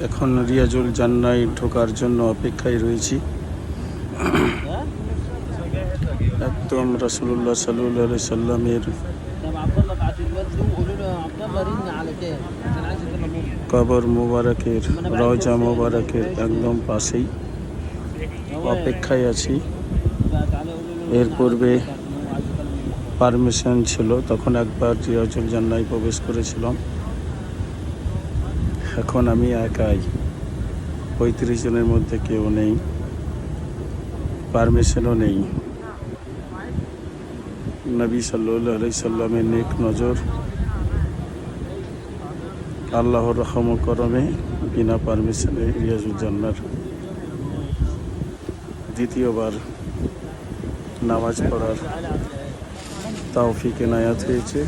এখন রিয়াজুল জান্নায় ঢোকার জন্য অপেক্ষায় রয়েছি। একদম রাসূলুল্লাহ সাল্লাল্লাহু আলাইহি সাল্লামের কবর মুবারকের, রওজা মুবারকের একদম পাশেই অপেক্ষায় আছি। এর পূর্বে পারমিশন ছিল, তখন একবার রিয়াজুল জান্নায় প্রবেশ করেছিলাম। এখন আমি একাই, 35 জনের মধ্যে কেউ নেই, পারমিশনও নেই। নবী সাল্লাল্লাহু আলাইহি সাল্লামের নেক নজর, আল্লাহর রহম ও করমে বিনা পারমিশনে রিয়াজুল জান্নার দ্বিতীয়বার নামাজ পড়ার তৌফিক এনায়াত হয়েছে।